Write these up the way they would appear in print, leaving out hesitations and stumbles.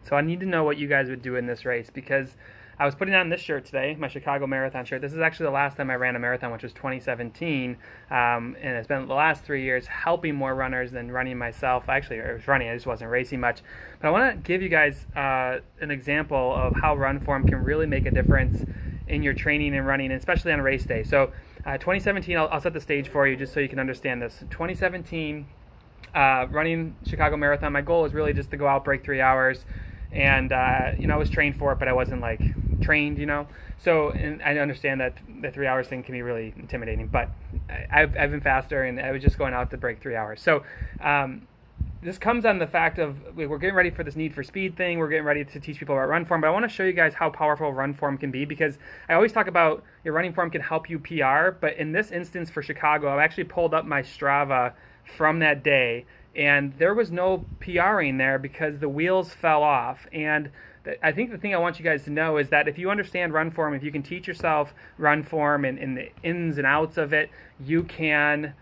So I need to know what you guys would do in this race, because I was putting on this shirt today, my Chicago Marathon shirt. This is actually the last time I ran a marathon, which was 2017. And it's been the last 3 years helping more runners than running myself. Actually, I was running, I just wasn't racing much. But I want to give you guys an example of how run form can really make a difference in your training and running, especially on race day. So 2017, I'll set the stage for you just so you can understand this. 2017, running Chicago Marathon, my goal was really just to go out, break 3 hours. And, I was trained for it, but I wasn't like trained, So, and I understand that the 3 hours thing can be really intimidating, but I've been faster, and I was just going out to break 3 hours. So, this comes on the fact of we're getting ready for this need for speed thing. We're getting ready to teach people about run form, but I want to show you guys how powerful run form can be, because I always talk about your running form can help you PR, but in this instance for Chicago, I actually pulled up my Strava from that day, and there was no PRing there because the wheels fell off. And I think the thing I want you guys to know is that if you understand run form, if you can teach yourself run form and the ins and outs of it, you can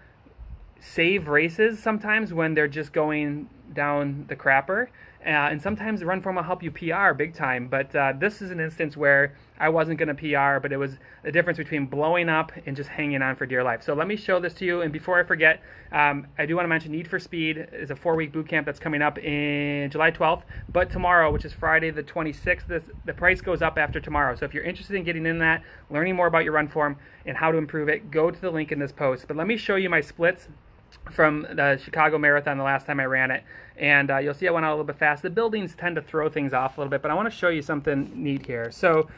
save races sometimes when they're just going down the crapper. And sometimes the run form will help you PR big time. But this is an instance where I wasn't going to PR, but it was the difference between blowing up and just hanging on for dear life. So let me show this to you. And before I forget, I do want to mention Need for Speed is a 4-week boot camp that's coming up in July 12th. But tomorrow, which is Friday the 26th, the price goes up after tomorrow. So if you're interested in getting in that, learning more about your run form and how to improve it, go to the link in this post. But let me show you my splits from the Chicago Marathon the last time I ran it, and you'll see I went out a little bit fast. The buildings tend to throw things off a little bit, but I want to show you something neat here. So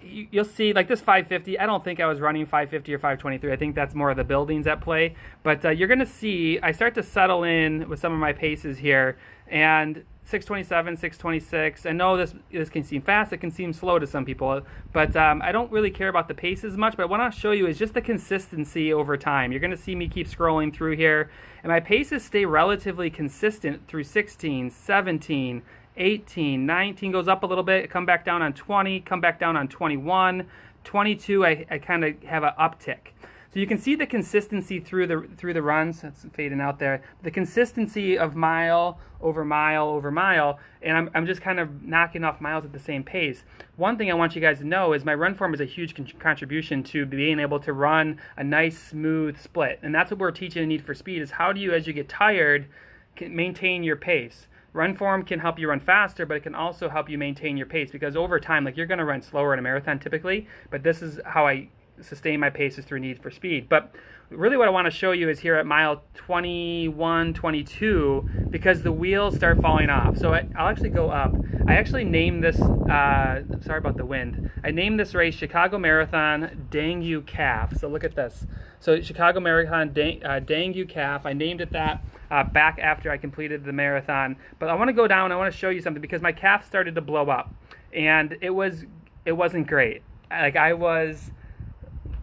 you'll see, like this 550, I don't think I was running 550 or 523. I think that's more of the buildings at play, but you're going to see I start to settle in with some of my paces here, and 627, 626. I know this can seem fast, it can seem slow to some people, but I don't really care about the paces much. But what I want to show you is just the consistency over time. You're going to see me keep scrolling through here, and my paces stay relatively consistent through 16, 17, 18, 19 goes up a little bit, come back down on 20, come back down on 21, 22, I kind of have an uptick. So you can see the consistency through the runs. That's fading out there. The consistency of mile over mile over mile, and I'm just kind of knocking off miles at the same pace. One thing I want you guys to know is my run form is a huge contribution to being able to run a nice smooth split, and that's what we're teaching in Need for Speed, is how do you, as you get tired, can maintain your pace. Run form can help you run faster, but it can also help you maintain your pace, because over time, like you're going to run slower in a marathon typically, but this is how I sustain my paces through Need for Speed. But really what I want to show you is here at mile 21, 22, because the wheels start falling off. So I'll actually go up. I actually named this, sorry about the wind, I named this race Chicago Marathon 𝐲𝐿 Calf. So look at this. So Chicago Marathon 𝐲𝐿 Calf, I named it that back after I completed the marathon. But I want to go down, I want to show you something, because my calf started to blow up, and it wasn't great. Like I was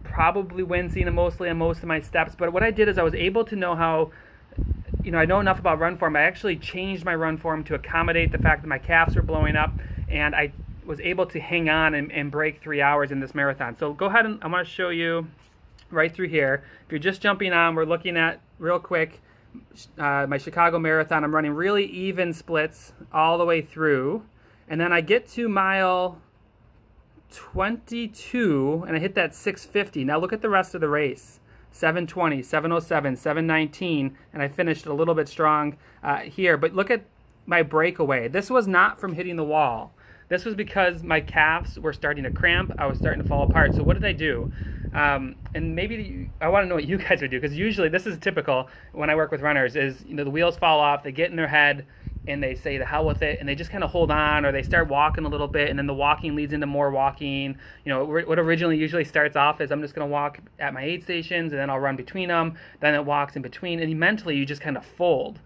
probably wincing mostly on most of my steps, but what I did is I was able to know how, I know enough about run form. I actually changed my run form to accommodate the fact that my calves were blowing up, and I was able to hang on and break 3 hours in this marathon. So go ahead, and I want to show you right through here. If you're just jumping on, we're looking at real quick my Chicago Marathon. I'm running really even splits all the way through, and then I get to mile 22 and I hit that 650. Now look at the rest of the race. 720, 707, 719, and I finished a little bit strong here. But look at my breakaway. This was not from hitting the wall. This was because my calves were starting to cramp. I was starting to fall apart. So what did I do? And maybe I want to know what you guys would do, because usually this is typical when I work with runners is, the wheels fall off, they get in their head, and they say the hell with it, and they just kind of hold on, or they start walking a little bit, and then the walking leads into more walking. What originally usually starts off is I'm just going to walk at my aid stations, and then I'll run between them, then it walks in between, and mentally you just kind of fold.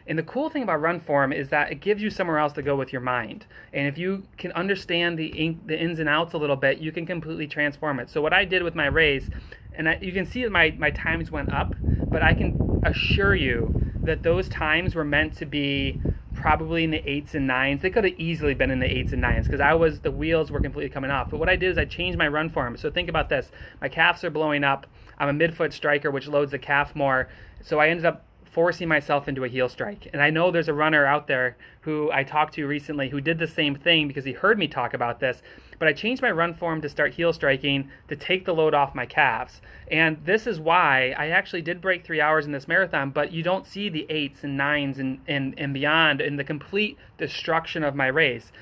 And the cool thing about run form is that it gives you somewhere else to go with your mind. And if you can understand the ins and outs a little bit, you can completely transform it. So what I did with my race, and you can see that my times went up, but I can assure you that those times were meant to be probably in the 8s and 9s. They could have easily been in the 8s and 9s, because the wheels were completely coming off. But what I did is I changed my run form. So think about this. My calves are blowing up. I'm a midfoot striker, which loads the calf more. So I ended up forcing myself into a heel strike. And I know there's a runner out there who I talked to recently who did the same thing because he heard me talk about this, but I changed my run form to start heel striking to take the load off my calves. And this is why I actually did break 3 hours in this marathon, but you don't see the 8s and 9s and beyond and the complete destruction of my race.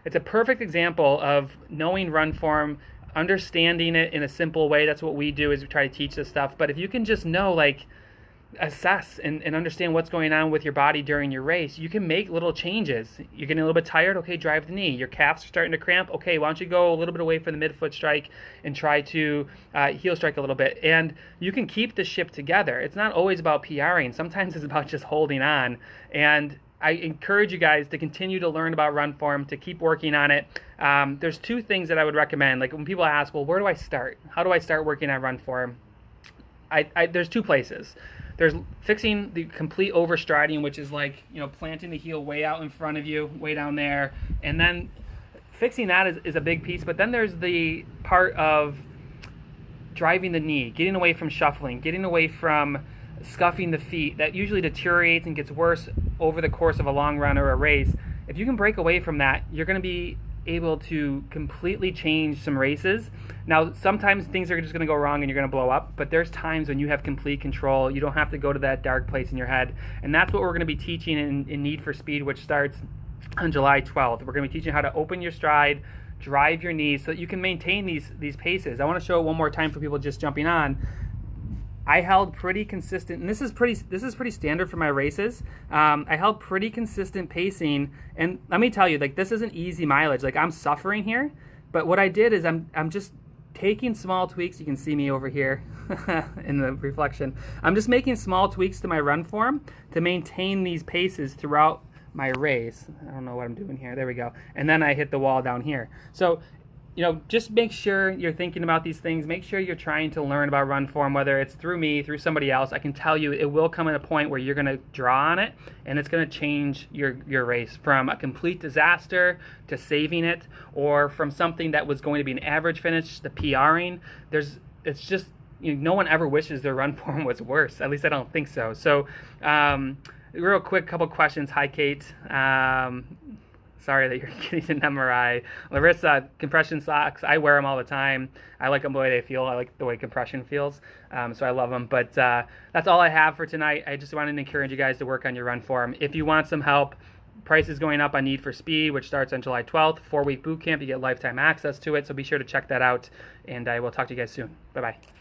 It's a perfect example of knowing run form, understanding it in a simple way. That's what we do, is we try to teach this stuff. But if you can just know, like, assess and understand what's going on with your body during your race, you can make little changes. You're getting a little bit tired, okay, drive the knee. Your calves are starting to cramp, okay, why don't you go a little bit away from the midfoot strike and try to heel strike a little bit. And you can keep the ship together. It's not always about PRing. Sometimes it's about just holding on. And I encourage you guys to continue to learn about run form, to keep working on it. There's 2 things that I would recommend. Like, when people ask, well, where do I start? How do I start working on run form? There's 2 places. There's fixing the complete overstriding, which is like, planting the heel way out in front of you, way down there. And then fixing that is a big piece. But then there's the part of driving the knee, getting away from shuffling, getting away from scuffing the feet. That usually deteriorates and gets worse over the course of a long run or a race. If you can break away from that, you're going to be able to completely change some races. Now, sometimes things are just going to go wrong and you're going to blow up, but there's times when you have complete control. You don't have to go to that dark place in your head. And that's what we're going to be teaching in Need for Speed, which starts on July 12th. We're going to be teaching how to open your stride, drive your knees so that you can maintain these paces. I want to show it one more time for people just jumping on. I held pretty consistent, and this is pretty standard for my races. I held pretty consistent pacing, and let me tell you, like, this isn't easy mileage. Like, I'm suffering here, but what I did is I'm just taking small tweaks. You can see me over here in the reflection. I'm just making small tweaks to my run form to maintain these paces throughout my race. I don't know what I'm doing here. There we go. And then I hit the wall down here. So, just make sure you're thinking about these things. Make sure you're trying to learn about run form, whether it's through me, through somebody else. I can tell you it will come at a point where you're going to draw on it, and it's going to change your race from a complete disaster to saving it, or from something that was going to be an average finish to PRing. It's just, no one ever wishes their run form was worse. At least I don't think so. So, real quick, couple questions. Hi, Kate. Sorry that you're getting an MRI. Larissa, compression socks, I wear them all the time. I like them the way they feel. I like the way compression feels, so I love them. But that's all I have for tonight. I just wanted to encourage you guys to work on your run form. If you want some help, price is going up on Need for Speed, which starts on July 12th. 4-week boot camp. You get lifetime access to it, so be sure to check that out. And I will talk to you guys soon. Bye-bye.